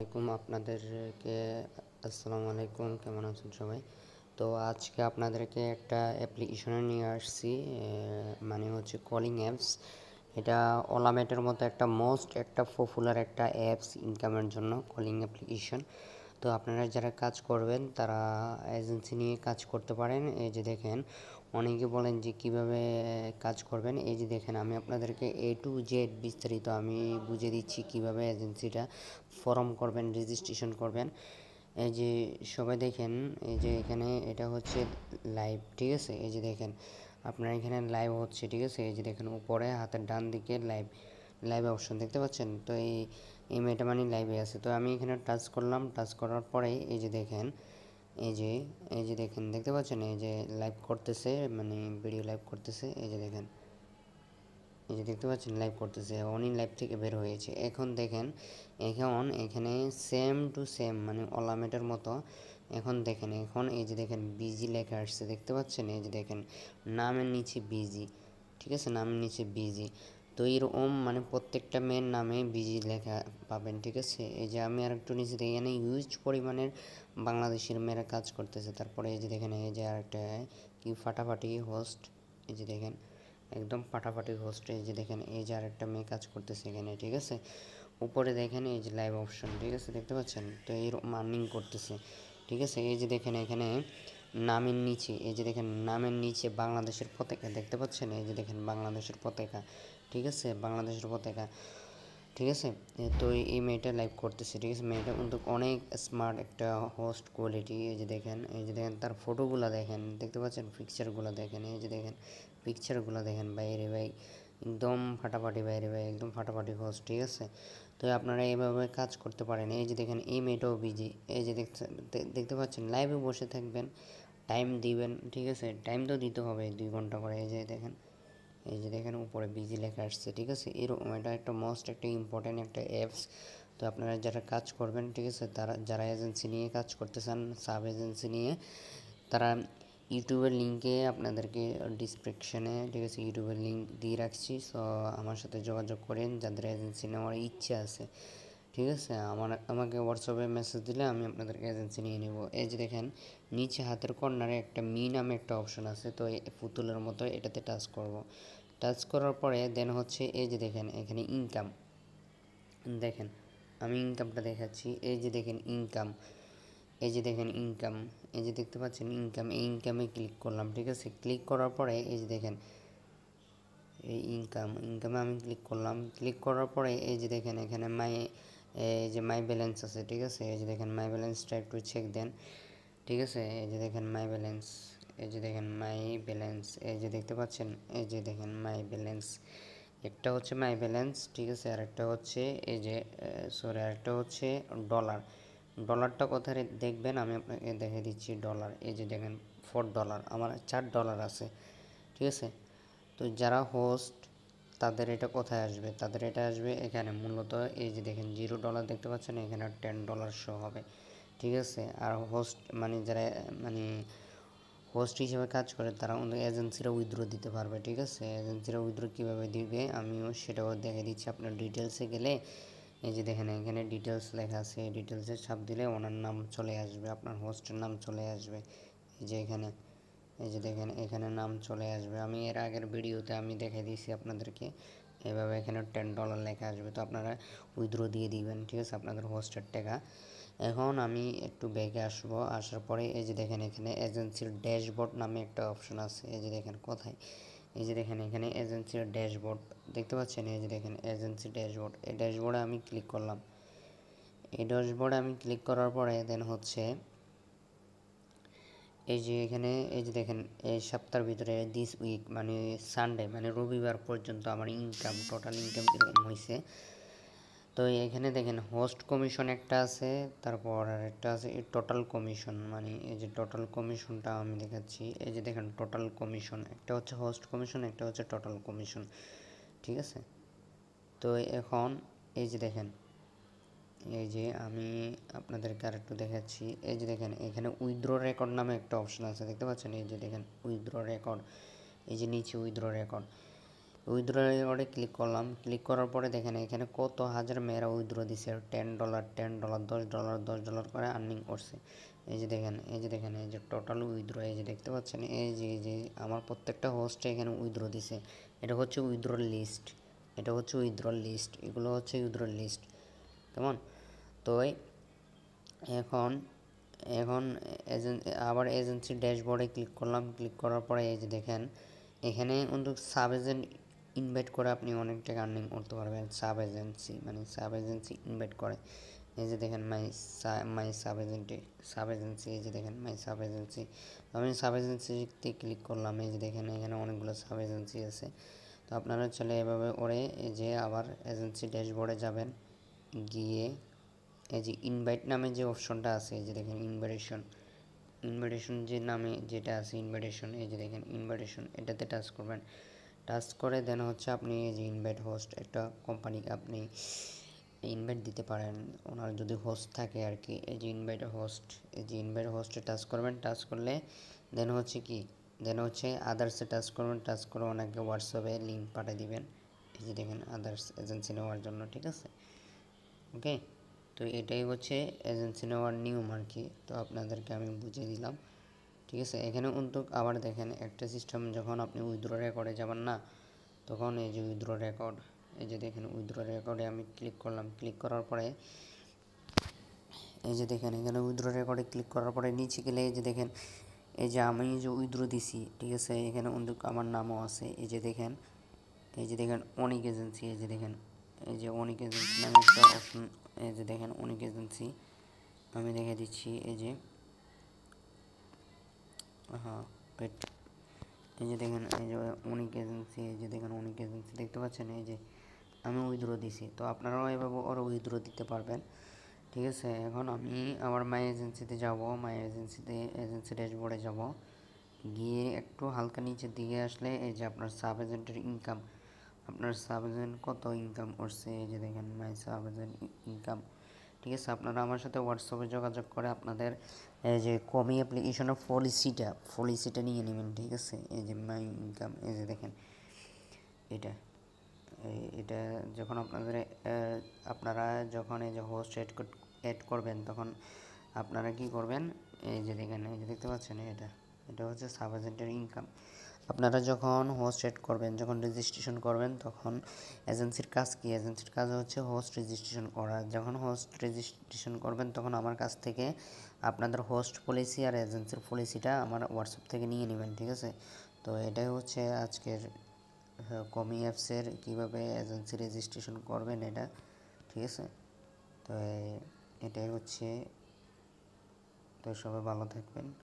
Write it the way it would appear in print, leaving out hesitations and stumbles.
আপনাদেরকে আসসালামু আলাইকুম। কেমন আছেন সবাই? তো আজকে আপনাদেরকে একটা অ্যাপ্লিকেশনে নিয়ে আসছি, মানে হচ্ছে কলিং অ্যাপস। এটা ওলামেটের মতো একটা পপুলার একটা অ্যাপস ইনকামের জন্য কলিং অ্যাপ্লিকেশন। তো আপনারা যারা কাজ করবেন তারা এজেন্সি নিয়ে কাজ করতে পারেন। এই যে দেখেন, অনেকে বলেন যে কিভাবে কাজ করবেন। এই যে দেখেন, আমি আপনাদেরকে A to Z বিস্তারিত আমি বুঝিয়ে দিচ্ছি কিভাবে এজেন্সিটা ফর্ম করবেন, রেজিস্ট্রেশন করবেন। এই যে সবাই দেখেন, এই যে এখানে এটা হচ্ছে লাইভ, ঠিক আছে? এই যে দেখেন, আপনার এখানে লাইভ হচ্ছে, ঠিক আছে? এই যে দেখেন উপরে হাতের ডান দিকে লাইভ লাইভ অপশন দেখতে পাচ্ছেন। তো এই মেয়েটা মানে লাইভে আছে। তো আমি এখানে টাচ করলাম, টাচ করার পরে এই যে দেখেন, এই যে এই যে দেখেন, দেখতে পাচ্ছেন এই যে লাইভ করতেছে, মানে ভিডিও লাইভ করতেছে। এই যে দেখেন, এই যে দেখতে পাচ্ছেন লাইভ করতেছে, উনি লাইভ থেকে বের হয়েছে। এখন দেখেন, এখানে সেম টু সেম মানে অলামেটের মতো। এখন দেখেন, এখন এই যে দেখেন বিজি লেখা আসছে, দেখতে পাচ্ছেন? এই যে দেখেন নামের নিচে বিজি, ঠিক আছে? নামের নিচে বিজি। তো এরকম মানে প্রত্যেকটা মেয়ের নামে বিজি লেখা পাবেন, ঠিক আছে? এই যে আমি আরেকটু নিচে দেখি, এখানে হিউজ পরিমাণের বাংলাদেশের মেয়েরা কাজ করতেছে। তারপরে এই যে দেখেন, এই যে আরেকটা কি ফাটাফাটি হোস্ট, এই যে দেখেন একদম ফাটাফাটি হোস্ট। এই যে দেখেন, এই যে আরেকটা মেয়ে কাজ করতেছে এখানে, ঠিক আছে? উপরে দেখেন এই যে লাইভ অপশন, ঠিক আছে? দেখতে পাচ্ছেন? তো এরকম আর্নিং করতেছে, ঠিক আছে? এই যে দেখেন এখানে নামের নিচে, এই যে দেখেন নামের নিচে বাংলাদেশের পতাকা, দেখতে পাচ্ছেন? এই যে দেখেন বাংলাদেশের পতাকা, ঠিক আছে? বাংলাদেশের পতাকা, ঠিক আছে? তো এই মেয়েটা লাইভ করতেছে, ঠিক আছে? মেয়েটা কিন্তু অনেক স্মার্ট একটা হোস্ট কোয়ালিটি। এই যে দেখেন, এই যে দেখেন তার ফটোগুলো দেখেন, দেখতে পাচ্ছেন? পিকচারগুলো দেখেন, এই যে দেখেন পিকচারগুলো দেখেন, বাইরে ভাই একদম ফাটাফাটি, বাইরে ভাই একদম ফাটাফাটি হোস্ট, ঠিক আছে? তো আপনারা এইভাবে কাজ করতে পারেন। এই যে দেখেন এই মেয়েটাও বিজি, এই যে দেখতে পাচ্ছেন লাইভে বসে থাকবেন, টাইম দিবেন, ঠিক আছে? টাইম তো দিতে হবে 2 ঘন্টা করে। এই যে দেখেন, এই যে দেখেন উপরে বিজি লেখা আসছে, ঠিক আছে? এরকম এটা একটা একটা ইম্পর্ট্যান্ট একটা অ্যাপস। তো আপনারা যারা কাজ করবেন, ঠিক আছে, যারা এজেন্সি নিয়ে কাজ করতে চান, সাব এজেন্সি নিয়ে, তারা ইউটিউবের লিঙ্কে আপনাদেরকে ডিসক্রিপশনে, ঠিক আছে, ইউটিউবের লিঙ্ক দিয়ে রাখছি। সো আমার সাথে যোগাযোগ করেন যাদের এজেন্সি নেওয়ার ইচ্ছা আছে, ঠিক আছে? আমাকে হোয়াটসঅ্যাপে মেসেজ দিলে আমি আপনাদেরকে এজেন্সি নিয়ে নেব। এই যে দেখেন নিচে হাতের কর্নারে একটা নামে একটা অপশন আছে, তো এই পুতুলের মতো এটাতে টাচ করব। টাচ করার পরে দেন হচ্ছে এই যে দেখেন এখানে ইনকাম, দেখেন আমি ইনকামটা দেখাচ্ছি। এই যে দেখেন ইনকাম, এই যে দেখেন ইনকাম, এই যে দেখতে পাচ্ছেন ইনকাম, এই ইনকামে ক্লিক করলাম, ঠিক আছে? ক্লিক করার পরে এই যে দেখেন এই ইনকামে আমি ক্লিক করলাম। ক্লিক করার পরে এই যে দেখেন এখানে এই যে মাই ব্যালেন্স আছে, ঠিক আছে? এই যে দেখেন মাই ব্যালেন্সটা একটু চেক দেন, ঠিক আছে? এই যে দেখেন মাই ব্যালেন্স, এই যে দেখেন মাই ব্যালেন্স, এই যে দেখতে পাচ্ছেন, এই যে দেখেন মাই ব্যালেন্স। একটা হচ্ছে মাই ব্যালেন্স, ঠিক আছে? আর একটা হচ্ছে এই যে আরেকটা হচ্ছে ডলার। ডলারটা কোথায় দেখবেন আমি আপনাকে দেখে দিচ্ছি। ডলার, এই যে দেখেন $4 আমার $4 আছে, ঠিক আছে? তো যারা হোস্ট তাদের এটা কোথায় আসবে? তাদের এটা আসবে এখানে মূলত। এই যে দেখেন $0 দেখতে পাচ্ছেন, এখানে $10 শো হবে, ঠিক আছে? আর হোস্ট মানে যারা মানে হোস্ট হিসেবে কাজ করে তারা কিন্তু এজেন্সিরা উইথড্র দিতে পারবে, ঠিক আছে? এজেন্সিরা উইথড্র কীভাবে দিবে আমিও সেটাও দেখে দিচ্ছি। আপনার ডিটেলসে গেলে এই যে দেখেন এখানে ডিটেলস লেখা আছে, ডিটেলসে ছাপ দিলে ওনার নাম চলে আসবে, আপনার হোস্টের নাম চলে আসবে। এই যে এখানে, এই যে দেখেন এখানে নাম চলে আসবে। আমি এর আগের ভিডিওতে আমি দেখে দিয়েছি আপনাদেরকে, এভাবে এখানে $10 লেখা আসবে। তো আপনারা উইথড্র দিয়ে দিবেন, ঠিক আছে, আপনাদের হোস্টের টাকা। এখন আমি একটু ব্যাকে আসবো, আসার পরে এই যে দেখেন এখানে এজেন্সির ড্যাশবোর্ড নামে একটা অপশন আছে। এই যে দেখেন কোথায়, এই যে দেখেন এখানে এজেন্সির ড্যাশবোর্ড দেখতে পাচ্ছেন। এই যে দেখেন এজেন্সি ড্যাশবোর্ড, এই ড্যাশবোর্ডে আমি ক্লিক করলাম। এই ড্যাশবোর্ডে আমি ক্লিক করার পরে দেন হচ্ছে এই যে এখানে এই যে দেখেন এই সপ্তাহের ভিতরে দিস উইক মানে সানডে মানে রবিবার পর্যন্ত আমার ইনকাম, টোটাল ইনকাম কীরকম হয়েছে। তো এখানে দেখেন হোস্ট কমিশন একটা আছে, তারপর আর একটা আছে এই টোটাল কমিশন, মানে এই যে টোটাল কমিশনটা আমি দেখাচ্ছি। এই যে দেখেন টোটাল কমিশন, একটা হচ্ছে হোস্ট কমিশন, একটা হচ্ছে টোটাল কমিশন, ঠিক আছে? তো এখন এই যে দেখেন, এই যে আমি আপনাদেরকে আর একটু দেখাচ্ছি। এই যে দেখেন এখানে উইথড্র রেকর্ড নামে একটা অপশন আছে, দেখতে পাচ্ছেন? এই যে দেখেন উইথড্র রেকর্ড, এই যে নিচে উইথড্র রেকর্ড, উইথড্র রেকর্ডে ক্লিক করলাম। ক্লিক করার পরে দেখেন এখানে কত হাজার মেয়েরা উইথড্র দিছে, $10 $10 $10 $10 করে আর্নিং করছে। এই যে দেখেন এই যে টোটাল উইথড্র, এই যে দেখতে পাচ্ছেন, এই যে আমার প্রত্যেকটা হোস্টে এখানে উইথড্র দিছে। এটা হচ্ছে উইথড্র লিস্ট, এগুলো হচ্ছে উইথড্র লিস্ট, কেমন? তো এখন এখন আবার এজেন্সি ড্যাশবোর্ডে ক্লিক করলাম। ক্লিক করার পরে এই যে দেখেন এখানে কিন্তু সাব এজেন্ট ইনভাইট করে আপনি অনেক টাকা আর্নিং করতে পারবেন। সাব এজেন্সি ইনভাইট করে, এই যে দেখেন মাই সাব এজেন্সি, এই যে দেখেন মাই সাব এজেন্সি। আমি সাব এজেন্সিতে ক্লিক করলাম। এই যে দেখেন এখানে অনেকগুলো সাব এজেন্সি আছে। তো আপনারা চলে এভাবে করে এই যে আবার এজেন্সি ড্যাশবোর্ডে যাবেন, গিয়ে এই যে ইনভাইট নামে যে অপশনটা আছে, এই যে দেখেন ইনভাইটেশন যে নামে যেটা আছে ইনভাইটেশন, এই যে দেখেন ইনভাইটেশন, এটাতে টাচ করবেন। টাচ করে দেন হচ্ছে আপনি এই যে ইনভাইট হোস্ট, একটা কোম্পানিকে আপনি ইনভাইট দিতে পারেন, ওনার যদি হোস্ট থাকে আর কি। এই যে ইনভাইট হোস্টে টাচ করবেন। টাচ করলে দেন হচ্ছে আদার্সে টাচ করবেন। টাচ করে ওনাকে হোয়াটসঅ্যাপে লিঙ্ক পাঠিয়ে দিবেন, এই যে দেখেন আদার্স এজেন্সি নেওয়ার জন্য, ঠিক আছে? ওকে, তো এটাই হচ্ছে এজেন্সি নেওয়ার নিয়ম আর কি। তো আপনাদেরকে আমি বুঝিয়ে দিলাম, ঠিক আছে? এখানে কিন্তু আবার দেখেন একটা সিস্টেম, যখন আপনি উইথড্র রেকর্ডে যাবেন না, তখন এই যে উইথড্র রেকর্ড, এই যে দেখেন উইথড্র রেকর্ডে আমি ক্লিক করলাম। ক্লিক করার পরে এই যে দেখেন এখানে উইথড্র রেকর্ডে ক্লিক করার পরে নিচে গেলে এই যে দেখেন এই যে আমি যে উইথড্র দিছি, ঠিক আছে? এখানে কিন্তু আমার নামও আছে। এই যে দেখেন অনিক এজেন্সি, এই যে অনিক এজেন্সি নামে একটা অপশন, এই যে দেখেন অনিক এজেন্সি আমি দেখে দিচ্ছি। এই যে ওয়েট, এই যে দেখেন এই যে অনিক এজেন্সি, এই যে দেখেন অনিক এজেন্সি দেখতে পাচ্ছেন, এই যে আমি উইথড্র দিছি। তো আপনারাও এভাবে ওরা উইথড্র দিতে পারবেন, ঠিক আছে? এখন আমি আমার মাই এজেন্সিতে যাব। এজেন্সি ড্যাশবোর্ডে যাব, গিয়ে একটু হালকা নিচের দিকে আসলে এই যে আপনার সাব এজেন্টের ইনকাম, আপনার সাব এজেন্ট কত ইনকাম করছে, এই যে দেখেন মাই সাব এজেন্ট ইনকাম, ঠিক আছে? আপনারা আমার সাথে হোয়াটসঅ্যাপে যোগাযোগ করে আপনাদের এই যে কমি অ্যাপ্লিকেশনের পলিসিটা নিয়ে নেবেন, ঠিক আছে? এই যে মাই ইনকাম, এই যে দেখেন এটা যখন আপনারা যখন এই যে হোস্ট অ্যাড করবেন, তখন আপনারা কি করবেন, এই যে দেখেন এই যে দেখতে পাচ্ছেন, এটা হচ্ছে সাব এজেন্টের ইনকাম। আপনারা যখন হোস্ট অ্যাড করবেন, যখন রেজিস্ট্রেশন করবেন, তখন এজেন্সির কাজ কি? এজেন্সির কাজ হচ্ছে হোস্ট রেজিস্ট্রেশন করা। যখন হোস্ট রেজিস্ট্রেশন করবেন, তখন আমার কাছ থেকে আপনাদের হোস্ট পলিসি আর এজেন্সির পলিসিটা আমার হোয়াটসঅ্যাপ থেকে নিয়ে নেবেন, ঠিক আছে? তো এটাই হচ্ছে আজকের কমি অ্যাপসের কীভাবে এজেন্সি রেজিস্ট্রেশন করবেন এটা, ঠিক আছে? তো এটাই হচ্ছে। তো সবাই ভালো থাকবেন।